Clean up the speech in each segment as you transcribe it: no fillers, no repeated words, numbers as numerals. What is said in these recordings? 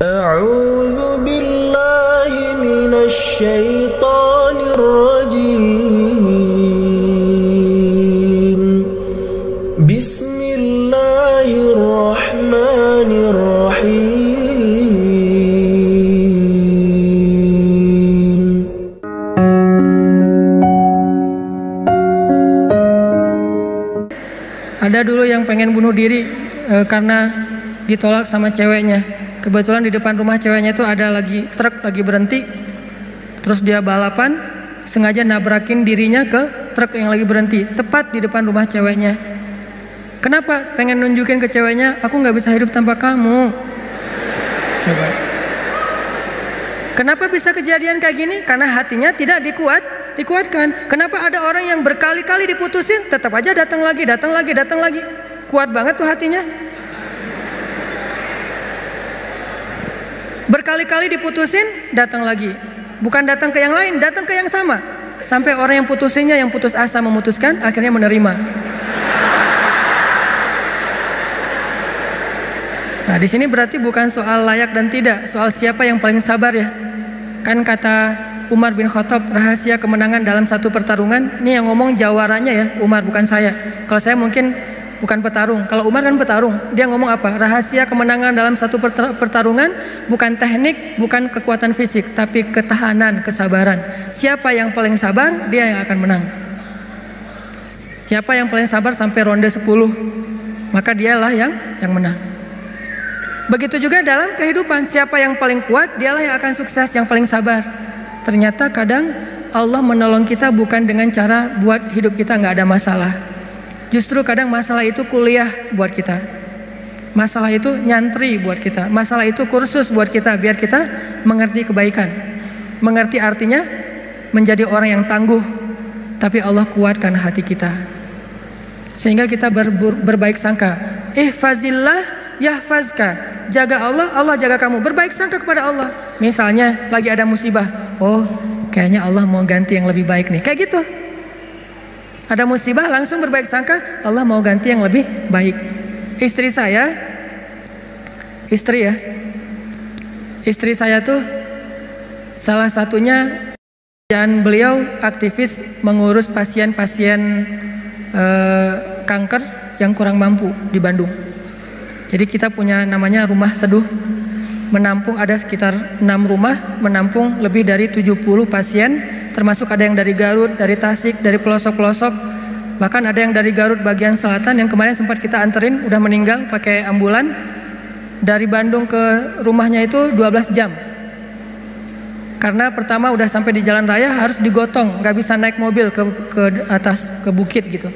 أعوذ بالله من الشيطان الرجيم بسم الله الرحمن الرحيم. Ada dulu yang pengen bunuh diri karena ditolak sama ceweknya. Kebetulan di depan rumah ceweknya itu ada lagi truk lagi berhenti. Terus dia balapan, sengaja nabrakin dirinya ke truk yang lagi berhenti, tepat di depan rumah ceweknya. Kenapa? Pengen nunjukin ke ceweknya, aku gak bisa hidup tanpa kamu. Coba. Kenapa bisa kejadian kayak gini? Karena hatinya tidak dikuatkan. Kenapa ada orang yang berkali-kali diputusin, tetap aja datang lagi. Kuat banget tuh hatinya. Berkali-kali diputusin, datang lagi. Bukan datang ke yang lain, datang ke yang sama. Sampai orang yang putusinnya, yang putus asa memutuskan, akhirnya menerima. Nah, di sini berarti bukan soal layak dan tidak, soal siapa yang paling sabar ya. Kan kata Umar bin Khattab, rahasia kemenangan dalam satu pertarungan. Ini yang ngomong jawaranya ya, Umar, bukan saya. Kalau saya mungkin bukan petarung. Kalau Umar kan petarung. Dia ngomong apa? Rahasia kemenangan dalam satu pertarungan bukan teknik, bukan kekuatan fisik, tapi ketahanan, kesabaran. Siapa yang paling sabar, dia yang akan menang. Siapa yang paling sabar sampai ronde 10, maka dialah yang menang. Begitu juga dalam kehidupan, siapa yang paling kuat, dialah yang akan sukses, yang paling sabar. Ternyata kadang Allah menolong kita bukan dengan cara buat hidup kita nggak ada masalah. Justru kadang masalah itu kuliah buat kita. Masalah itu nyantri buat kita. Masalah itu kursus buat kita, biar kita mengerti kebaikan. Mengerti artinya menjadi orang yang tangguh. Tapi Allah kuatkan hati kita. Sehingga kita berbaik sangka. Ihfazillah yahfazka. Jaga Allah, Allah jaga kamu. Berbaik sangka kepada Allah. Misalnya lagi ada musibah. Oh, kayaknya Allah mau ganti yang lebih baik nih. Kayak gitu. Ada musibah langsung berbaik sangka, Allah mau ganti yang lebih baik. Istri saya tuh salah satunya, dan beliau aktivis mengurus pasien-pasien kanker yang kurang mampu di Bandung. Jadi kita punya namanya rumah teduh, menampung ada sekitar 6 rumah, menampung lebih dari 70 pasien. Termasuk ada yang dari Garut, dari Tasik, dari pelosok-pelosok. Bahkan ada yang dari Garut bagian selatan yang kemarin sempat kita anterin, udah meninggal pakai ambulan. Dari Bandung ke rumahnya itu 12 jam. Karena pertama udah sampai di jalan raya harus digotong, gak bisa naik mobil ke atas, ke bukit gitu.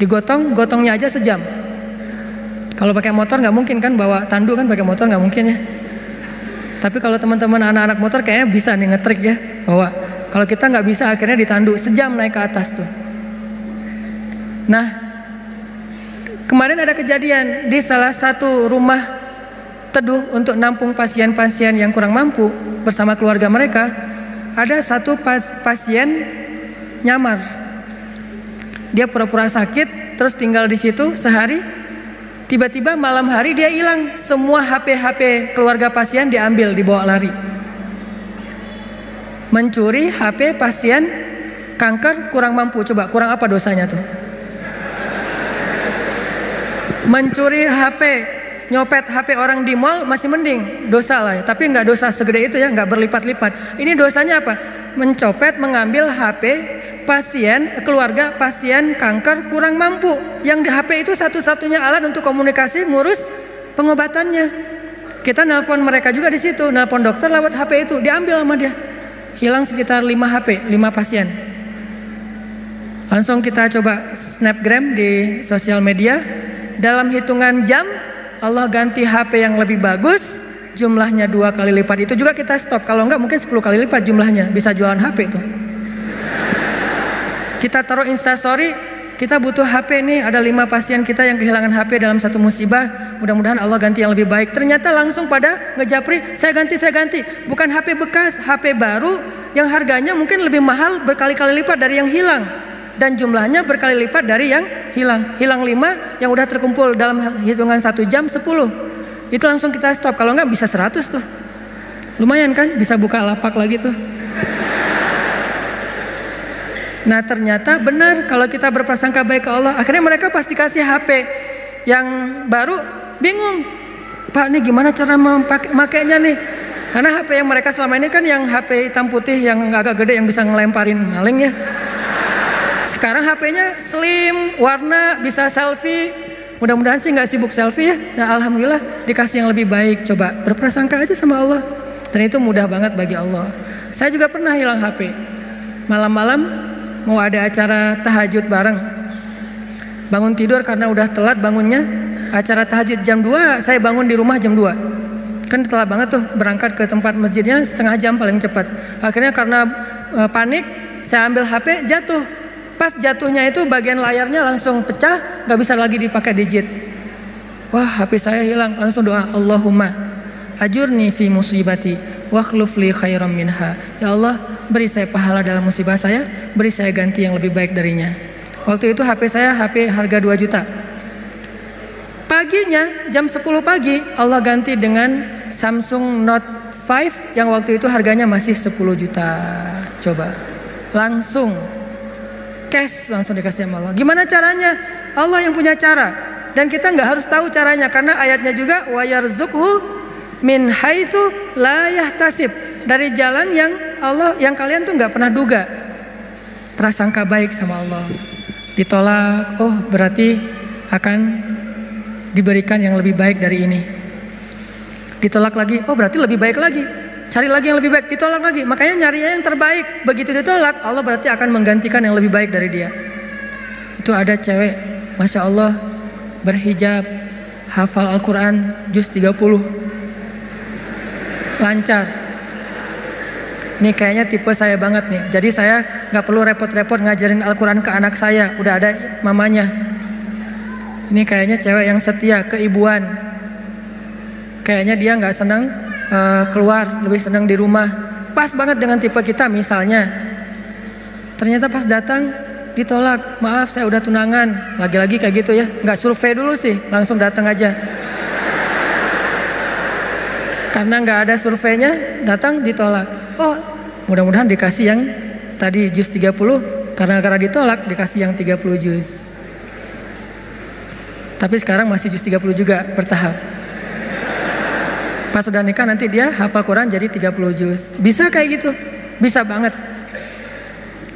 Gotongnya aja sejam. Kalau pakai motor gak mungkin kan, bawa tandu kan pakai motor gak mungkin ya. Tapi kalau teman-teman anak-anak motor kayaknya bisa nih ngetrik ya, bawa. Kalau kita nggak bisa, akhirnya ditandu sejam naik ke atas tuh. Nah, kemarin ada kejadian di salah satu rumah teduh untuk nampung pasien-pasien yang kurang mampu bersama keluarga mereka. Ada satu pasien nyamar. Dia pura-pura sakit, terus tinggal di situ sehari. Tiba-tiba malam hari dia hilang. Semua HP keluarga pasien diambil, dibawa lari. Mencuri HP pasien kanker kurang mampu. Coba, kurang apa dosanya tuh? Mencuri HP, nyopet HP orang di mall masih mending, dosa lah ya. Tapi nggak dosa segede itu ya, nggak berlipat-lipat. Ini dosanya apa? Mencopet, mengambil HP keluarga pasien kanker kurang mampu. Yang di HP itu satu-satunya alat untuk komunikasi, ngurus pengobatannya. Kita nelpon mereka juga di situ, nelpon dokter lewat HP itu, diambil sama dia. Hilang sekitar 5 HP, 5 pasien. Langsung kita coba snapgram di sosial media. Dalam hitungan jam Allah ganti HP yang lebih bagus, jumlahnya 2 kali lipat. Itu juga kita stop. Kalau enggak mungkin 10 kali lipat jumlahnya. Bisa jualan HP itu. Kita taruh Instastory, kita butuh HP nih, ada 5 pasien kita yang kehilangan HP dalam satu musibah. Mudah-mudahan Allah ganti yang lebih baik. Ternyata langsung pada ngejapri, saya ganti. Bukan HP bekas, HP baru yang harganya mungkin lebih mahal berkali-kali lipat dari yang hilang. Dan jumlahnya berkali lipat dari yang hilang. Hilang 5, yang udah terkumpul dalam hitungan 1 jam 10. Itu langsung kita stop, kalau enggak bisa 100 tuh. Lumayan kan, bisa buka lapak lagi tuh. Nah ternyata benar kalau kita berprasangka baik ke Allah. Akhirnya mereka pas dikasih HP yang baru bingung, Pak ini gimana cara memakainya nih. Karena HP yang mereka selama ini kan yang HP hitam putih yang agak gede yang bisa ngelemparin maling ya. Sekarang HP-nya slim, warna, bisa selfie. Mudah-mudahan sih nggak sibuk selfie ya. Nah alhamdulillah dikasih yang lebih baik. Coba berprasangka aja sama Allah. Dan itu mudah banget bagi Allah. Saya juga pernah hilang HP. Malam-malam mau ada acara tahajud bareng. Bangun tidur karena udah telat bangunnya. Acara tahajud jam 2, saya bangun di rumah jam 2. Kan telat banget tuh, berangkat ke tempat masjidnya setengah jam paling cepat. Akhirnya karena panik, saya ambil HP, jatuh. Pas jatuhnya itu bagian layarnya langsung pecah, gak bisa lagi dipakai digit. Wah HP saya hilang, langsung doa, Allahumma ajurni fi musibati wakhluf li khairam minha. Ya Allah, beri saya pahala dalam musibah saya, beri saya ganti yang lebih baik darinya. Waktu itu HP saya HP harga 2 juta. Paginya jam 10 pagi Allah ganti dengan Samsung Note 5 yang waktu itu harganya masih 10 juta. Coba langsung cash, langsung dikasih sama Allah. Gimana caranya? Allah yang punya cara. Dan kita nggak harus tahu caranya karena ayatnya juga wa yarzuqhu min haitsu la yahtasib, dari jalan yang Allah yang kalian tuh nggak pernah duga. Prasangka baik sama Allah. Ditolak, oh berarti akan diberikan yang lebih baik dari ini. Ditolak lagi, oh berarti lebih baik lagi. Cari lagi yang lebih baik, ditolak lagi. Makanya nyari yang terbaik. Begitu ditolak, Allah berarti akan menggantikan yang lebih baik dari dia. Itu ada cewek, Masya Allah, berhijab, hafal Al-Quran, juz 30. Lancar. Ini kayaknya tipe saya banget nih. Jadi saya gak perlu repot-repot ngajarin Al-Quran ke anak saya. Udah ada mamanya. Ini kayaknya cewek yang setia, keibuan. Kayaknya dia gak senang keluar, lebih senang di rumah. Pas banget dengan tipe kita misalnya. Ternyata pas datang ditolak. Maaf saya udah tunangan. Lagi-lagi kayak gitu ya. Gak survei dulu sih, langsung datang aja. Karena nggak ada surveinya, datang ditolak. Oh, mudah-mudahan dikasih yang tadi juz 30, karena ditolak dikasih yang 30 juz. Tapi sekarang masih juz 30 juga, bertahap. Pas sudah nikah nanti dia hafal Quran jadi 30 juz. Bisa kayak gitu, bisa banget.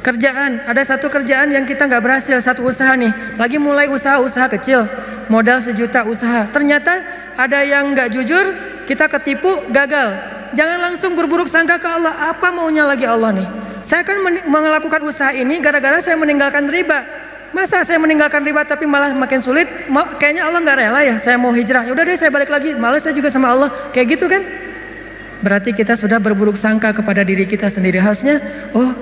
Kerjaan, ada satu kerjaan yang kita nggak berhasil, satu usaha nih. Lagi mulai usaha kecil, modal 1 juta usaha. Ternyata ada yang nggak jujur, kita ketipu, gagal. Jangan langsung berburuk sangka ke Allah. Apa maunya lagi Allah nih? Saya kan melakukan usaha ini gara-gara saya meninggalkan riba. Masa saya meninggalkan riba tapi malah makin sulit? Kayaknya Allah nggak rela ya. Saya mau hijrah. Ya udah deh saya balik lagi. Malah saya juga sama Allah. Kayak gitu kan? Berarti kita sudah berburuk sangka kepada diri kita sendiri. Harusnya, oh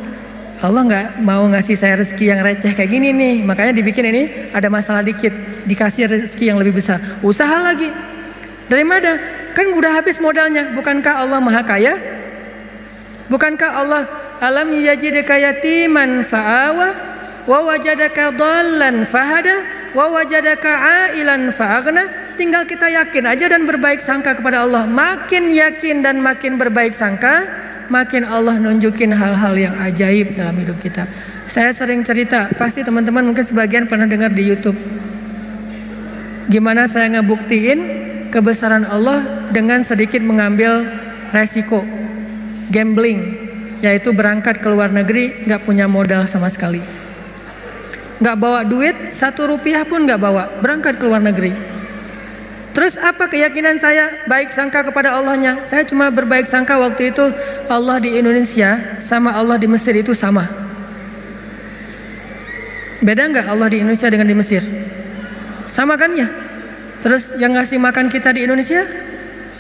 Allah nggak mau ngasih saya rezeki yang receh kayak gini nih. Makanya dibikin ini ada masalah dikit. Dikasih rezeki yang lebih besar. Usaha lagi. Dari mana? Kan udah habis modalnya. Bukankah Allah maha kaya? Bukankah Allah alam yajidka yatiman fa'awa wa wajadaka dhallan fahada wa wajadaka ailan fa'aghna. Tinggal kita yakin aja dan berbaik sangka kepada Allah. Makin yakin dan makin berbaik sangka, makin Allah nunjukin hal-hal yang ajaib dalam hidup kita. Saya sering cerita, pasti teman-teman mungkin sebagian pernah dengar di YouTube. Gimana saya ngebuktiin kebesaran Allah dengan sedikit mengambil resiko gambling, yaitu berangkat ke luar negeri gak punya modal sama sekali, gak bawa duit 1 rupiah pun gak bawa, berangkat ke luar negeri. Terus apa keyakinan saya? Baik sangka kepada Allahnya. Saya cuma berbaik sangka waktu itu Allah di Indonesia sama Allah di Mesir itu sama. Beda gak Allah di Indonesia dengan di Mesir? Sama kan ya? Terus yang ngasih makan kita di Indonesia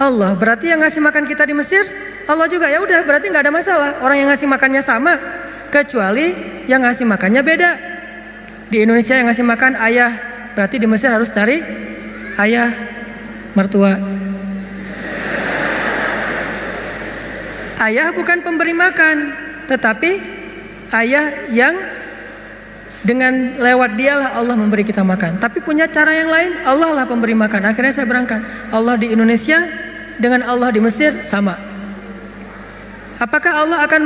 Allah, berarti yang ngasih makan kita di Mesir Allah juga. Ya udah, berarti nggak ada masalah. Orang yang ngasih makannya sama, kecuali yang ngasih makannya beda. Di Indonesia yang ngasih makan ayah, berarti di Mesir harus cari ayah mertua. Ayah bukan pemberi makan, tetapi ayah yang dengan lewat dialah Allah memberi kita makan. Tapi punya cara yang lain, Allah lah pemberi makan. Akhirnya saya berangkat. Allah di Indonesia dengan Allah di Mesir sama. Apakah Allah akan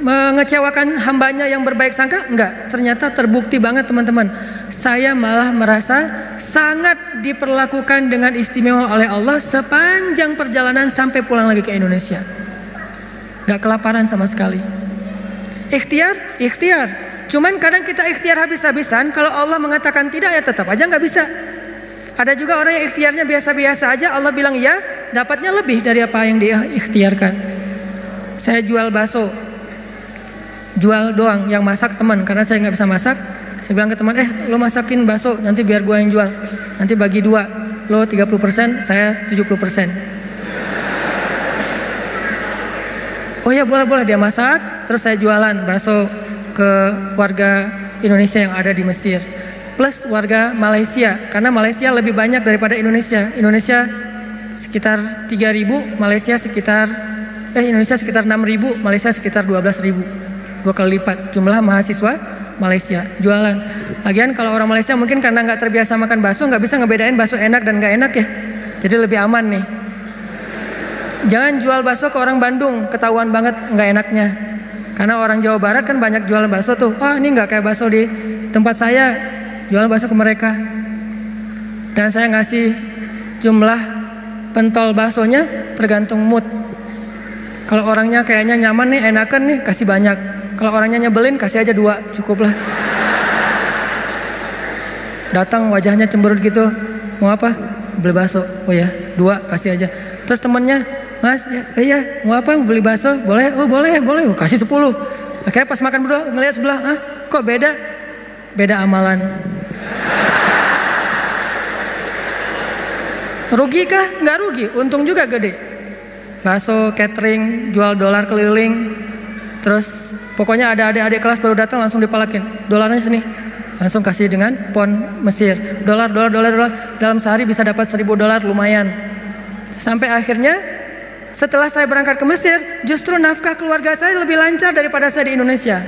mengecewakan hambanya yang berbaik sangka? Enggak. Ternyata terbukti banget teman-teman. Saya malah merasa sangat diperlakukan dengan istimewa oleh Allah sepanjang perjalanan sampai pulang lagi ke Indonesia. Enggak kelaparan sama sekali. Ikhtiar. Cuman kadang kita ikhtiar habis-habisan. Kalau Allah mengatakan tidak, ya tetap aja nggak bisa. Ada juga orang yang ikhtiarnya biasa-biasa aja. Allah bilang ya, dapatnya lebih dari apa yang dia ikhtiarkan. Saya jual bakso, jual doang, yang masak teman karena saya nggak bisa masak. Saya bilang ke teman, lo masakin bakso, nanti biar gua yang jual. Nanti bagi 2, lo 30%, saya 70%. Oh ya boleh, dia masak, terus saya jualan bakso ke warga Indonesia yang ada di Mesir, plus warga Malaysia, karena Malaysia lebih banyak daripada Indonesia. Indonesia sekitar 3.000, Indonesia sekitar 6.000, Malaysia sekitar 12.000, 2 kali lipat jumlah mahasiswa Malaysia. Jualan. Lagian kalau orang Malaysia mungkin karena nggak terbiasa makan bakso, nggak bisa ngebedain bakso enak dan nggak enak ya. Jadi lebih aman nih. Jangan jual bakso ke orang Bandung, ketahuan banget nggak enaknya. Karena orang Jawa Barat kan banyak jual bakso tuh. Wah ini nggak kayak bakso di tempat saya, jual bakso ke mereka. Dan saya ngasih jumlah pentol baksonya tergantung mood. Kalau orangnya kayaknya nyaman nih, enakan nih, kasih banyak. Kalau orangnya nyebelin, kasih aja 2, cukup lah. Datang wajahnya cemberut gitu, mau apa? Beli bakso. Oh ya, 2 kasih aja. Terus temennya, Mas, iya, mau apa? Beli bakso? Boleh? Oh boleh. Oh, kasih 10. Akhirnya pas makan berdua ngelihat sebelah, kok beda? Beda amalan. Rugi kah? Nggak rugi, untung juga gede. Bakso, catering, jual dolar keliling. Terus pokoknya ada adik-adik kelas baru datang langsung dipalakin. Dolarnya sini. Langsung kasih dengan pon Mesir. Dolar. Dalam sehari bisa dapat 1.000 dolar, lumayan. Sampai akhirnya setelah saya berangkat ke Mesir, justru nafkah keluarga saya lebih lancar daripada saya di Indonesia.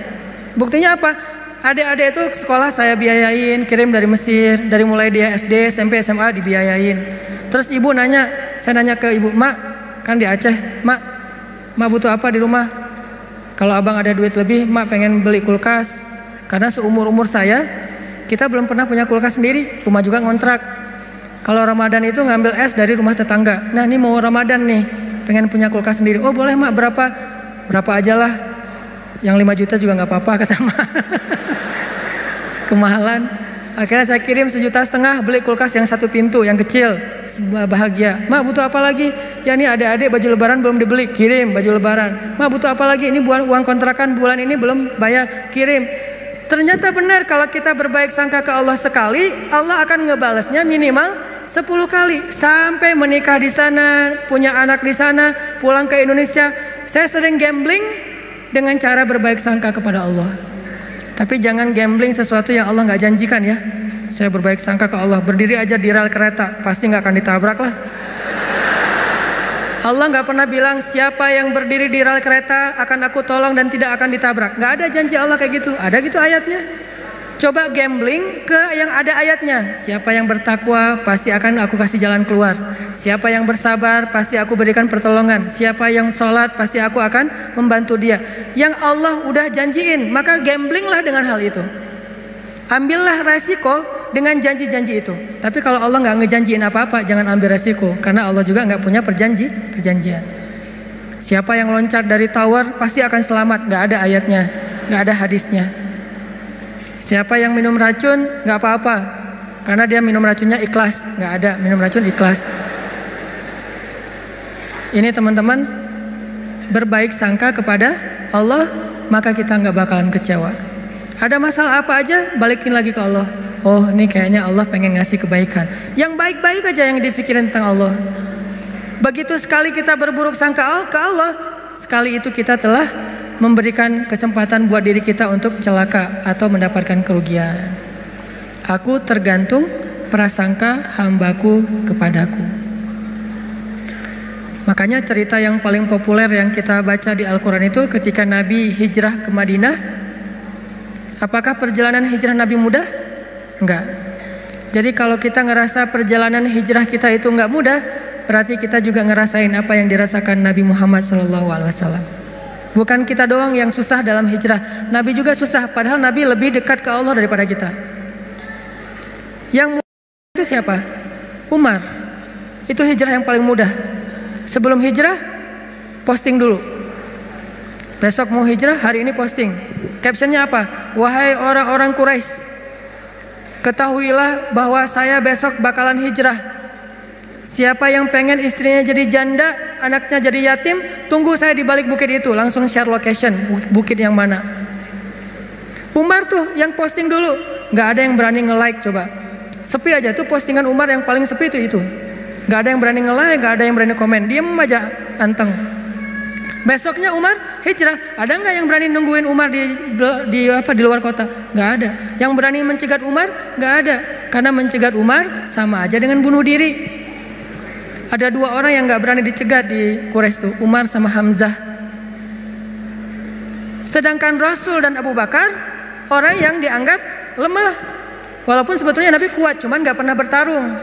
Buktinya apa? Adik-adik itu sekolah saya biayain, kirim dari Mesir. Dari mulai dia SD, SMP, SMA dibiayain. Terus ibu nanya, saya nanya ke ibu, Mak, kan di Aceh, Mak butuh apa di rumah? Kalau abang ada duit lebih, Mak pengen beli kulkas. Karena seumur-umur saya, kita belum pernah punya kulkas sendiri, rumah juga ngontrak. Kalau Ramadan itu ngambil es dari rumah tetangga. Nah ini mau Ramadan nih, pengen punya kulkas sendiri. Oh boleh Mak, berapa aja lah. Yang 5 juta juga gak apa-apa kata Mak. Kemahalan. Akhirnya saya kirim 1,5 juta beli kulkas yang 1 pintu, yang kecil. Bahagia. Mak butuh apa lagi? Ya ini adik-adik baju lebaran belum dibeli, kirim baju lebaran. Mak butuh apa lagi? Ini uang kontrakan bulan ini belum bayar, kirim. Ternyata benar kalau kita berbaik sangka ke Allah sekali, Allah akan ngebalesnya minimal 10 kali. Sampai menikah di sana, punya anak di sana, pulang ke Indonesia. Saya sering gambling dengan cara berbaik sangka kepada Allah. Tapi jangan gambling sesuatu yang Allah nggak janjikan ya. Saya berbaik sangka ke Allah, berdiri aja di rel kereta, pasti nggak akan ditabrak lah. Allah nggak pernah bilang siapa yang berdiri di rel kereta akan aku tolong dan tidak akan ditabrak. Nggak ada janji Allah kayak gitu. Ada gitu ayatnya. Coba gambling ke yang ada ayatnya. Siapa yang bertakwa pasti akan aku kasih jalan keluar. Siapa yang bersabar pasti aku berikan pertolongan. Siapa yang sholat pasti aku akan membantu dia. Yang Allah udah janjiin, maka gamblinglah dengan hal itu. Ambillah resiko dengan janji-janji itu. Tapi kalau Allah nggak ngejanjiin apa-apa, jangan ambil resiko. Karena Allah juga nggak punya perjanjian. Siapa yang loncat dari tower pasti akan selamat. Nggak ada ayatnya, nggak ada hadisnya. Siapa yang minum racun nggak apa-apa, karena dia minum racunnya ikhlas. Nggak ada minum racun ikhlas. Ini teman-teman, berbaik sangka kepada Allah, maka kita nggak bakalan kecewa. Ada masalah apa aja, balikin lagi ke Allah. Oh ini kayaknya Allah pengen ngasih kebaikan. Yang baik-baik aja yang dipikirin tentang Allah. Begitu sekali kita berburuk sangka ke Allah, sekali itu kita telah memberikan kesempatan buat diri kita untuk celaka atau mendapatkan kerugian. Aku tergantung prasangka hambaku kepadaku. Makanya cerita yang paling populer yang kita baca di Al-Quran itu ketika Nabi hijrah ke Madinah. Apakah perjalanan hijrah Nabi mudah? Enggak. Jadi kalau kita ngerasa perjalanan hijrah kita itu enggak mudah, berarti kita juga ngerasain apa yang dirasakan Nabi Muhammad SAW. Bukan kita doang yang susah dalam hijrah, Nabi juga susah, padahal Nabi lebih dekat ke Allah daripada kita. Yang mudah itu siapa? Umar. Itu hijrah yang paling mudah. Sebelum hijrah, posting dulu. Besok mau hijrah, hari ini posting. Captionnya apa? Wahai orang-orang Quraisy, ketahuilah bahwa saya besok bakalan hijrah. Siapa yang pengen istrinya jadi janda, anaknya jadi yatim, tunggu saya di balik bukit itu. Langsung share location, bukit yang mana. Umar tuh yang posting dulu. Gak ada yang berani nge-like coba. Sepi aja tuh postingan Umar yang paling sepi itu. Gak ada yang berani nge-like, gak ada yang berani komen. Diem aja, anteng. Besoknya Umar hijrah. Ada nggak yang berani nungguin Umar di luar kota? Nggak ada. Yang berani mencegat Umar? Nggak ada. Karena mencegat Umar sama aja dengan bunuh diri. Ada dua orang yang nggak berani dicegat di Quraisy tuh, Umar sama Hamzah. Sedangkan Rasul dan Abu Bakar orang yang dianggap lemah. Walaupun sebetulnya Nabi kuat, cuman nggak pernah bertarung,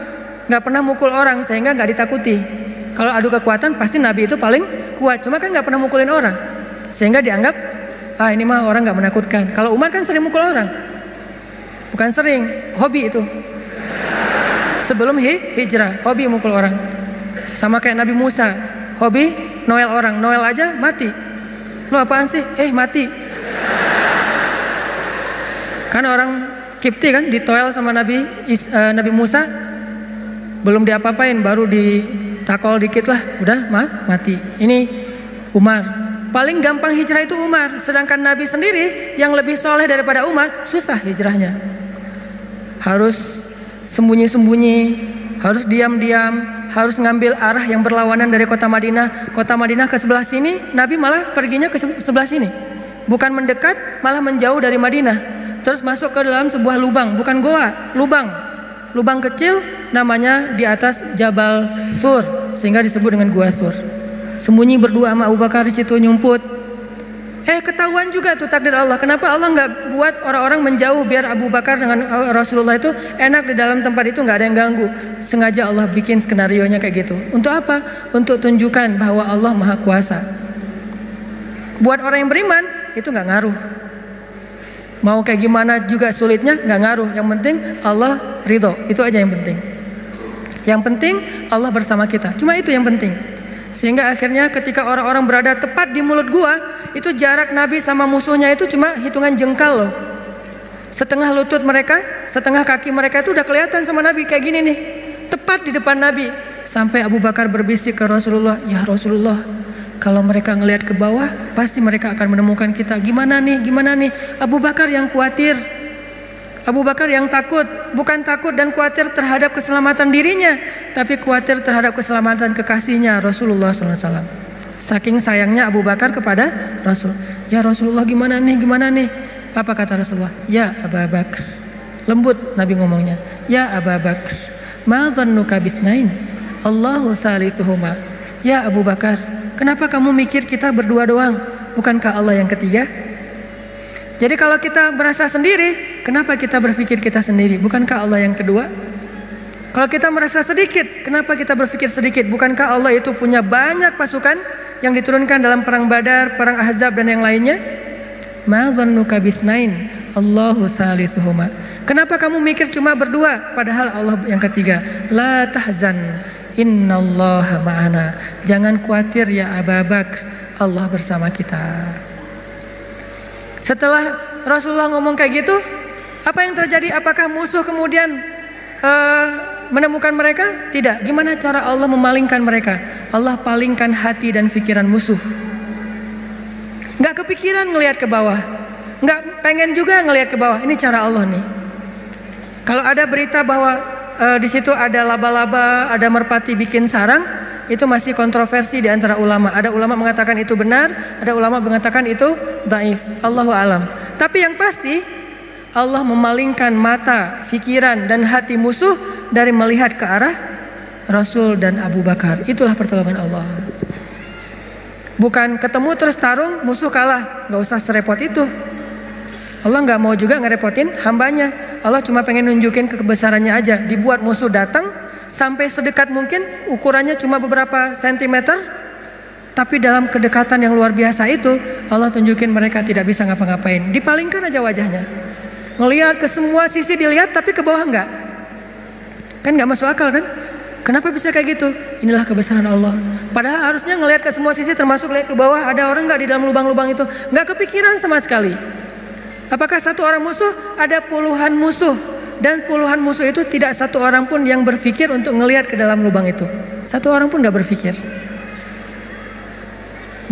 nggak pernah mukul orang sehingga nggak ditakuti. Kalau adu kekuatan pasti Nabi itu paling kuat, cuma kan nggak pernah mukulin orang, sehingga dianggap ini mah orang nggak menakutkan. Kalau Umar kan sering mukul orang, bukan sering, hobi itu. Sebelum hijrah, hobi mukul orang. Sama kayak Nabi Musa, hobi Noel orang, Noel aja mati. Lo apaan sih? Mati. Kan orang Kipti kan ditoel sama Nabi Musa, belum diapa-apain, baru ditakol dikit lah, udah mati. Ini Umar. Paling gampang hijrah itu Umar. Sedangkan Nabi sendiri yang lebih soleh daripada Umar, susah hijrahnya. Harus sembunyi-sembunyi, harus diam-diam, harus ngambil arah yang berlawanan dari kota Madinah. Kota Madinah ke sebelah sini, Nabi malah perginya ke sebelah sini. Bukan mendekat, malah menjauh dari Madinah. Terus masuk ke dalam sebuah lubang, bukan goa, lubang. Lubang kecil namanya di atas Jabal Sur, sehingga disebut dengan Gua Sur. Sembunyi berdua sama Abu Bakar di situ nyumput. Ketahuan juga tuh takdir Allah. Kenapa Allah nggak buat orang-orang menjauh biar Abu Bakar dengan Rasulullah itu enak di dalam tempat itu, nggak ada yang ganggu. Sengaja Allah bikin skenarionya kayak gitu. Untuk apa? Untuk tunjukkan bahwa Allah Maha Kuasa. Buat orang yang beriman itu nggak ngaruh. Mau kayak gimana juga sulitnya nggak ngaruh. Yang penting Allah ridho. Itu aja yang penting. Yang penting Allah bersama kita. Cuma itu yang penting. Sehingga akhirnya ketika orang-orang berada tepat di mulut gua, itu jarak Nabi sama musuhnya itu cuma hitungan jengkal loh. Setengah lutut mereka, setengah kaki mereka itu udah kelihatan sama Nabi kayak gini nih. Tepat di depan Nabi. Sampai Abu Bakar berbisik ke Rasulullah, "Ya Rasulullah, kalau mereka ngelihat ke bawah, pasti mereka akan menemukan kita. Gimana nih? Gimana nih?" Abu Bakar yang khawatir. Abu Bakar yang takut, bukan takut dan khawatir terhadap keselamatan dirinya, tapi khawatir terhadap keselamatan kekasihnya Rasulullah SAW. Saking sayangnya Abu Bakar kepada Rasul. "Ya Rasulullah, gimana nih? Gimana nih?" Apa kata Rasulullah? "Ya Abu Bakar." Lembut Nabi ngomongnya. "Ya Abu Bakar, ma dhannuka bisnain? Allahu salisuhuma." Ya Abu Bakar, kenapa kamu mikir kita berdua doang? Bukankah Allah yang ketiga? Jadi kalau kita merasa sendiri, kenapa kita berpikir kita sendiri? Bukankah Allah yang kedua? Kalau kita merasa sedikit, kenapa kita berpikir sedikit? Bukankah Allah itu punya banyak pasukan yang diturunkan dalam perang Badar, perang Ahzab dan yang lainnya? Ma dhannuka bisnain? Allahu salisuhuma. Kenapa kamu mikir cuma berdua padahal Allah yang ketiga? La tahzan, innallaha ma'ana. Jangan khawatir ya Abu Bakar, Allah bersama kita. Setelah Rasulullah ngomong kayak gitu, apa yang terjadi? Apakah musuh kemudian menemukan mereka? Tidak. Gimana cara Allah memalingkan mereka? Allah palingkan hati dan pikiran musuh. Gak kepikiran ngelihat ke bawah, gak pengen juga ngelihat ke bawah. Ini cara Allah nih. Kalau ada berita bahwa di situ ada laba-laba, ada merpati bikin sarang, itu masih kontroversi di antara ulama. Ada ulama mengatakan itu benar, ada ulama mengatakan itu dhaif. Allahu alam. Tapi yang pasti Allah memalingkan mata, pikiran dan hati musuh dari melihat ke arah Rasul dan Abu Bakar. Itulah pertolongan Allah. Bukan ketemu terus tarung, musuh kalah. Gak usah serepot itu. Allah gak mau juga ngerepotin hambanya. Allah cuma pengen nunjukin kebesarannya aja. Dibuat musuh datang, sampai sedekat mungkin, ukurannya cuma beberapa sentimeter, tapi dalam kedekatan yang luar biasa itu Allah tunjukin mereka tidak bisa ngapa-ngapain. Dipalingkan aja wajahnya, ngelihat ke semua sisi dilihat, tapi ke bawah enggak. Kan enggak masuk akal kan? Kenapa bisa kayak gitu? Inilah kebesaran Allah. Padahal harusnya ngelihat ke semua sisi, termasuk lihat ke bawah, ada orang enggak di dalam lubang-lubang itu. Enggak kepikiran sama sekali. Apakah satu orang musuh? Ada puluhan musuh. Dan puluhan musuh itu tidak satu orang pun yang berpikir untuk ngelihat ke dalam lubang itu. Satu orang pun enggak berpikir.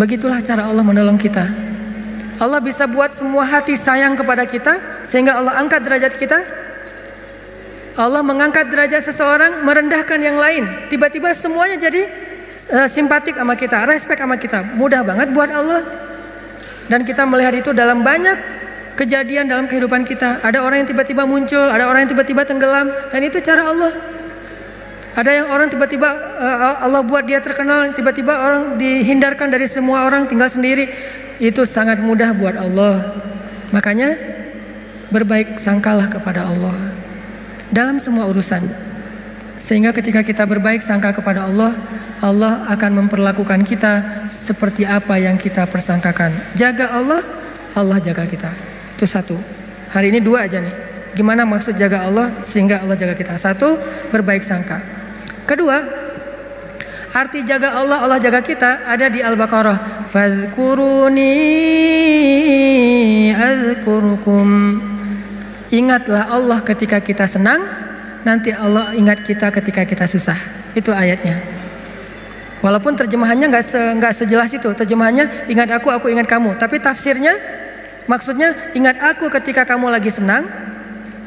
Begitulah cara Allah menolong kita. Allah bisa buat semua hati sayang kepada kita, sehingga Allah angkat derajat kita. Allah mengangkat derajat seseorang, merendahkan yang lain. Tiba-tiba semuanya jadi simpatik sama kita, respect sama kita. Mudah banget buat Allah. Dan kita melihat itu dalam banyak kejadian dalam kehidupan kita. Ada orang yang tiba-tiba muncul, ada orang yang tiba-tiba tenggelam, dan itu cara Allah. Ada yang orang tiba-tiba Allah buat dia terkenal, tiba-tiba orang dihindarkan dari semua orang, tinggal sendiri. Itu sangat mudah buat Allah. Makanya berbaik sangkalah kepada Allah dalam semua urusan, sehingga ketika kita berbaik sangka kepada Allah, Allah akan memperlakukan kita seperti apa yang kita persangkakan. Jaga Allah, Allah jaga kita. Itu satu. Hari ini dua aja nih. Gimana maksud jaga Allah sehingga Allah jaga kita? Satu, berbaik sangka. Kedua, arti jaga Allah, Allah jaga kita ada di Al-Baqarah. Fadhkuruni azkurukum. Ingatlah Allah ketika kita senang, nanti Allah ingat kita ketika kita susah. Itu ayatnya. Walaupun terjemahannya nggak sejelas itu. Terjemahannya ingat aku ingat kamu. Tapi tafsirnya maksudnya ingat aku ketika kamu lagi senang,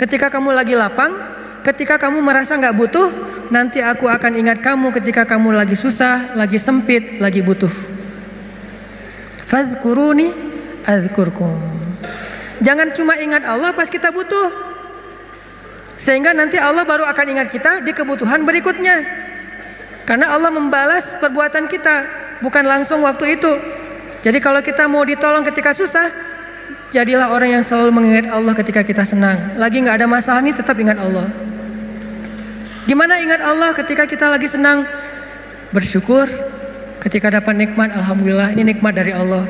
ketika kamu lagi lapang, ketika kamu merasa nggak butuh. Nanti aku akan ingat kamu ketika kamu lagi susah, lagi sempit, lagi butuh. Fadhkuruni adzkurkum. Jangan cuma ingat Allah pas kita butuh, sehingga nanti Allah baru akan ingat kita di kebutuhan berikutnya. Karena Allah membalas perbuatan kita, bukan langsung waktu itu. Jadi kalau kita mau ditolong ketika susah, jadilah orang yang selalu mengingat Allah ketika kita senang. Lagi gak ada masalah nih, tetap ingat Allah. Gimana ingat Allah ketika kita lagi senang? Bersyukur ketika dapat nikmat, alhamdulillah ini nikmat dari Allah.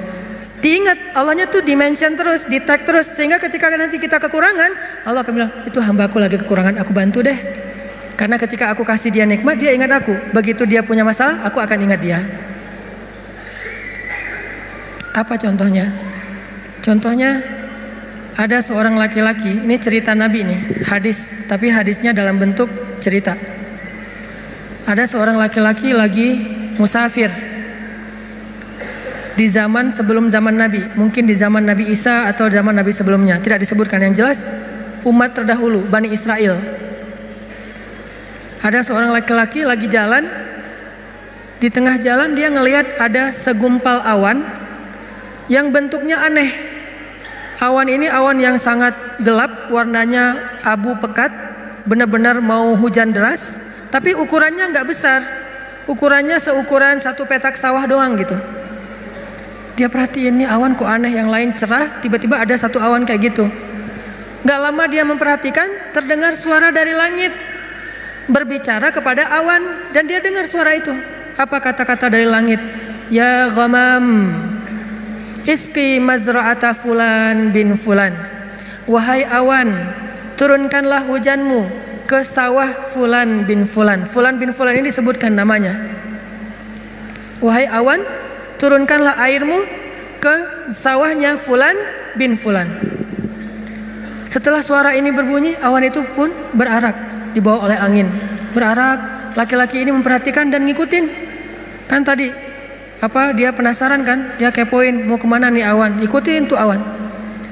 Diingat, Allahnya tuh dimention terus, di tag terus, sehingga ketika nanti kita kekurangan, Allah akan bilang, itu hambaku lagi kekurangan, aku bantu deh. Karena ketika aku kasih dia nikmat, dia ingat aku. Begitu dia punya masalah, aku akan ingat dia. Apa contohnya? Contohnya ada seorang laki-laki, ini cerita Nabi nih, hadis, tapi hadisnya dalam bentuk cerita. Ada seorang laki-laki lagi musafir di zaman sebelum zaman Nabi, mungkin di zaman Nabi Isa atau zaman Nabi sebelumnya, tidak disebutkan. Yang jelas umat terdahulu, Bani Israel. Ada seorang laki-laki lagi jalan, di tengah jalan dia ngelihat ada segumpal awan yang bentuknya aneh. Awan ini awan yang sangat gelap, warnanya abu pekat, benar-benar mau hujan deras, tapi ukurannya nggak besar, ukurannya seukuran satu petak sawah doang gitu. Dia perhatiin nih awan kok aneh, yang lain cerah, tiba-tiba ada satu awan kayak gitu. Gak lama dia memperhatikan, terdengar suara dari langit berbicara kepada awan, dan dia dengar suara itu. Apa kata-kata dari langit? Ya ghamam, iski mazra'ata fulan bin fulan. Wahai awan, turunkanlah hujanmu ke sawah fulan bin fulan. Fulan bin fulan ini disebutkan namanya. Wahai awan, turunkanlah airmu ke sawahnya fulan bin fulan. Setelah suara ini berbunyi, awan itu pun berarak, dibawa oleh angin. Berarak, laki-laki ini memperhatikan dan ngikutin. Kan tadi dia penasaran kan, dia kepoin mau kemana nih awan, ikutin tuh awan.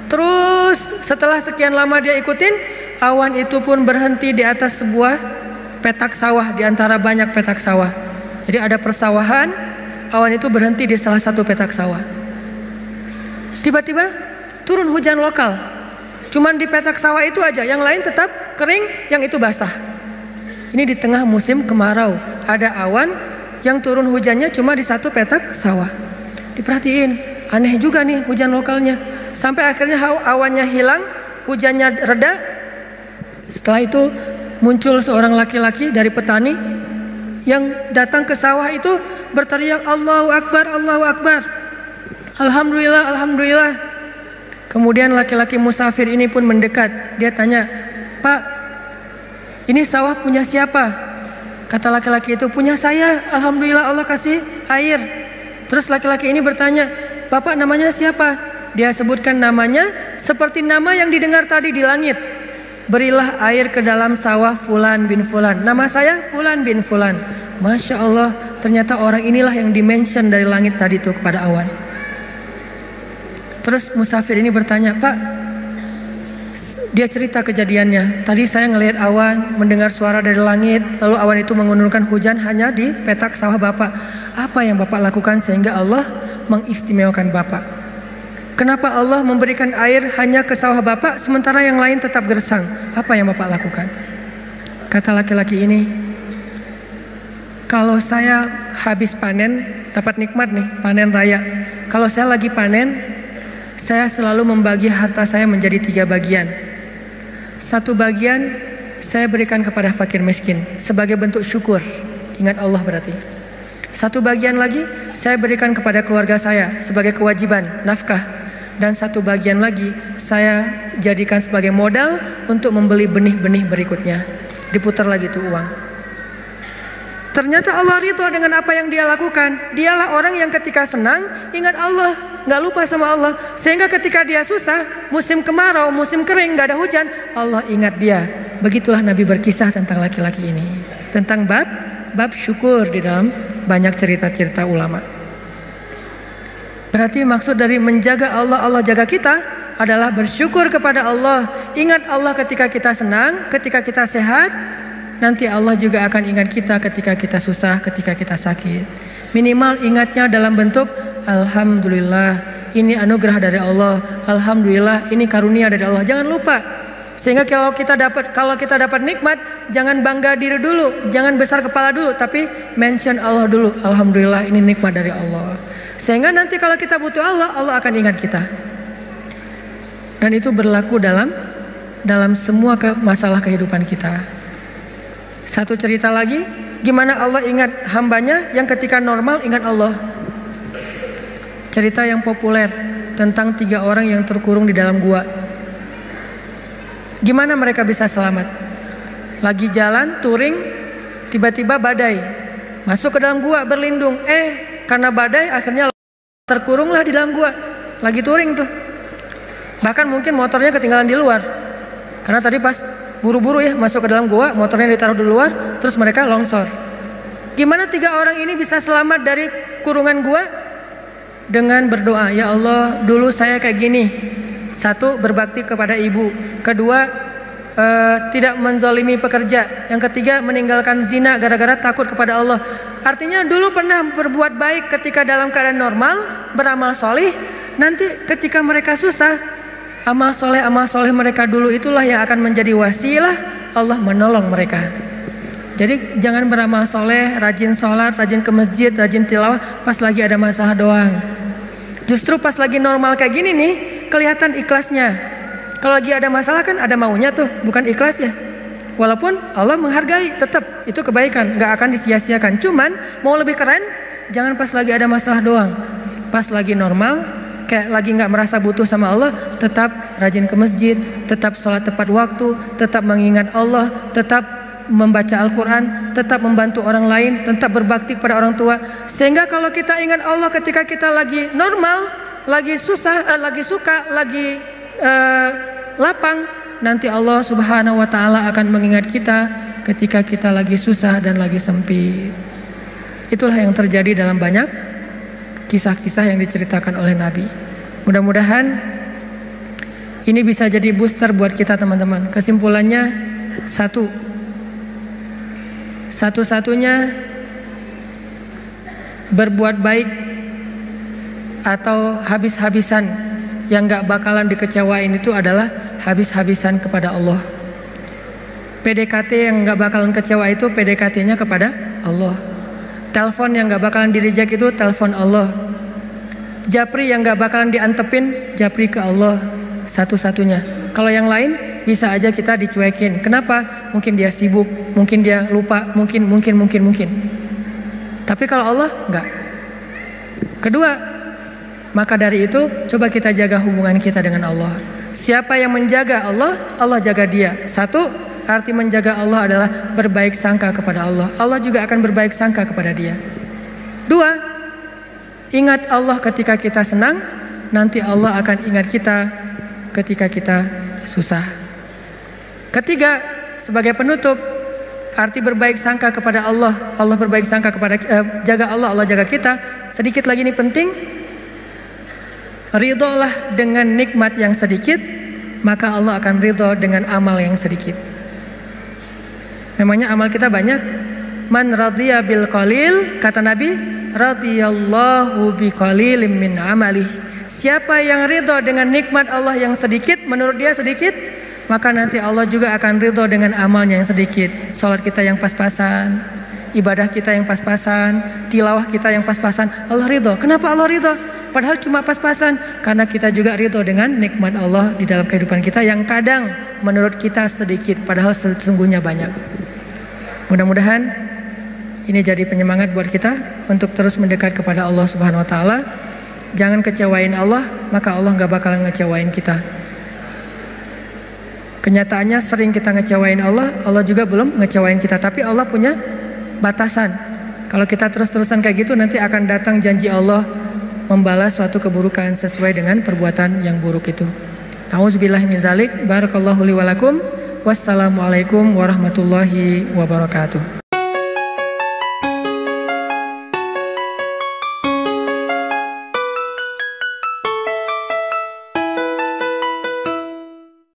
Terus setelah sekian lama dia ikutin, awan itu pun berhenti di atas sebuah petak sawah, di antara banyak petak sawah. Jadi ada persawahan, awan itu berhenti di salah satu petak sawah. Tiba-tiba turun hujan lokal. Cuman di petak sawah itu aja, yang lain tetap kering, yang itu basah. Ini di tengah musim kemarau, ada awan yang turun hujannya cuma di satu petak sawah. Diperhatiin, aneh juga nih hujan lokalnya. Sampai akhirnya awannya hilang, hujannya reda. Setelah itu muncul seorang laki-laki dari petani yang datang ke sawah itu berteriak Allahu Akbar, Allahu Akbar, Alhamdulillah, Alhamdulillah. Kemudian laki-laki musafir ini pun mendekat. Dia tanya, Pak, ini sawah punya siapa? Kata laki-laki itu, punya saya, Alhamdulillah Allah kasih air. Terus laki-laki ini bertanya, Bapak namanya siapa? Dia sebutkan namanya seperti nama yang didengar tadi di langit. Berilah air ke dalam sawah Fulan bin Fulan. Nama saya Fulan bin Fulan. Masya Allah, ternyata orang inilah yang dimention dari langit tadi itu kepada awan. Terus musafir ini bertanya, Pak, dia cerita kejadiannya. Tadi saya ngelihat awan, mendengar suara dari langit, lalu awan itu menurunkan hujan hanya di petak sawah Bapak. Apa yang Bapak lakukan sehingga Allah mengistimewakan Bapak? Kenapa Allah memberikan air hanya ke sawah Bapak sementara yang lain tetap gersang? Apa yang Bapak lakukan? Kata laki-laki ini, kalau saya habis panen, dapat nikmat nih, panen raya. Kalau saya lagi panen, saya selalu membagi harta saya menjadi 3 bagian. 1 bagian saya berikan kepada fakir miskin sebagai bentuk syukur. Ingat Allah berarti. 1 bagian lagi saya berikan kepada keluarga saya sebagai kewajiban, nafkah. Dan 1 bagian lagi saya jadikan sebagai modal untuk membeli benih-benih berikutnya. Diputar lagi tuh uang. Ternyata Allah ridho dengan apa yang dia lakukan. Dialah orang yang ketika senang ingat Allah, gak lupa sama Allah. Sehingga ketika dia susah, musim kemarau, musim kering, gak ada hujan, Allah ingat dia. Begitulah Nabi berkisah tentang laki-laki ini. Tentang bab syukur di dalam banyak cerita-cerita ulama. Berarti maksud dari menjaga Allah, Allah jaga kita adalah bersyukur kepada Allah. Ingat Allah ketika kita senang, ketika kita sehat. Nanti Allah juga akan ingat kita ketika kita susah, ketika kita sakit. Minimal ingatnya dalam bentuk Alhamdulillah, ini anugerah dari Allah. Alhamdulillah, ini karunia dari Allah. Jangan lupa. Sehingga kalau kita dapat nikmat, jangan bangga diri dulu, jangan besar kepala dulu, tapi mention Allah dulu. Alhamdulillah, ini nikmat dari Allah. Sehingga nanti kalau kita butuh Allah, Allah akan ingat kita. Dan itu berlaku dalam semua masalah kehidupan kita. Satu cerita lagi, gimana Allah ingat hambanya yang ketika normal ingat Allah. Cerita yang populer tentang 3 orang yang terkurung di dalam gua. Gimana mereka bisa selamat? Lagi jalan touring, tiba-tiba badai, masuk ke dalam gua berlindung. Karena badai akhirnya terkurunglah di dalam gua. Lagi touring tuh. Bahkan mungkin motornya ketinggalan di luar. Karena tadi pas buru-buru ya masuk ke dalam gua, motornya ditaruh di luar, terus mereka longsor. Gimana 3 orang ini bisa selamat dari kurungan gua? Dengan berdoa, ya Allah, dulu saya kayak gini. 1, berbakti kepada ibu. 2, tidak menzolimi pekerja. Yang 3, meninggalkan zina gara-gara takut kepada Allah. Artinya dulu pernah berbuat baik ketika dalam keadaan normal, beramal solih. Nanti ketika mereka susah, amal soleh mereka dulu itulah yang akan menjadi wasilah Allah menolong mereka. Jadi jangan beramal soleh, rajin sholat, rajin ke masjid, rajin tilawah pas lagi ada masalah doang. Justru pas lagi normal kayak gini nih kelihatan ikhlasnya. Kalau lagi ada masalah kan ada maunya tuh, bukan ikhlas ya. Walaupun Allah menghargai, tetap itu kebaikan, gak akan disia-siakan. Cuman mau lebih keren, jangan pas lagi ada masalah doang. Pas lagi normal, kayak lagi gak merasa butuh sama Allah, tetap rajin ke masjid, tetap sholat tepat waktu, tetap mengingat Allah, tetap membaca Al-Quran, tetap membantu orang lain, tetap berbakti kepada orang tua. Sehingga kalau kita ingat Allah ketika kita lagi normal, lagi susah, lagi suka, lagi lapang, nanti Allah Subhanahu wa Ta'ala akan mengingat kita ketika kita lagi susah dan lagi sempit. Itulah yang terjadi dalam banyak kisah-kisah yang diceritakan oleh Nabi. Mudah-mudahan ini bisa jadi booster buat kita teman-teman. Kesimpulannya satu-satunya berbuat baik atau habis-habisan yang gak bakalan dikecewain itu adalah habis-habisan kepada Allah. PDKT yang gak bakalan kecewa itu PDKT-nya kepada Allah. Telepon yang gak bakalan di-reject itu telepon Allah. Japri yang gak bakalan diantepin, japri ke Allah satu-satunya. Kalau yang lain bisa aja kita dicuekin. Kenapa? Mungkin dia sibuk, mungkin dia lupa, mungkin. Tapi kalau Allah enggak. Kedua, maka dari itu coba kita jaga hubungan kita dengan Allah. Siapa yang menjaga Allah, Allah jaga dia. Satu, arti menjaga Allah adalah berbaik sangka kepada Allah. Allah juga akan berbaik sangka kepada dia. Dua, ingat Allah ketika kita senang, nanti Allah akan ingat kita ketika kita susah. Ketiga, sebagai penutup, arti berbaik sangka kepada Allah. Allah berbaik sangka kepada jaga Allah, Allah jaga kita. Sedikit lagi ini penting. Ridholah dengan nikmat yang sedikit, maka Allah akan ridho dengan amal yang sedikit. Memangnya amal kita banyak. Man radhiya bil qalil, kata Nabi, radhiyallahu bi qalilim min amalih. Siapa yang ridho dengan nikmat Allah yang sedikit, menurut dia sedikit, maka nanti Allah juga akan ridho dengan amalnya yang sedikit. Salat kita yang pas-pasan, ibadah kita yang pas-pasan, tilawah kita yang pas-pasan, Allah ridho. Kenapa Allah ridho? Padahal cuma pas-pasan, karena kita juga ridho dengan nikmat Allah di dalam kehidupan kita yang kadang menurut kita sedikit, padahal sesungguhnya banyak. Mudah-mudahan ini jadi penyemangat buat kita untuk terus mendekat kepada Allah Subhanahu wa taala. Jangan kecewain Allah, maka Allah gak bakalan ngecewain kita. Kenyataannya sering kita ngecewain Allah, Allah juga belum ngecewain kita. Tapi Allah punya batasan. Kalau kita terus-terusan kayak gitu, nanti akan datang janji Allah membalas suatu keburukan sesuai dengan perbuatan yang buruk itu. Nauzubillahi min dzalik. Barakallahu li wa lakum. Wassalamualaikum warahmatullahi wabarakatuh.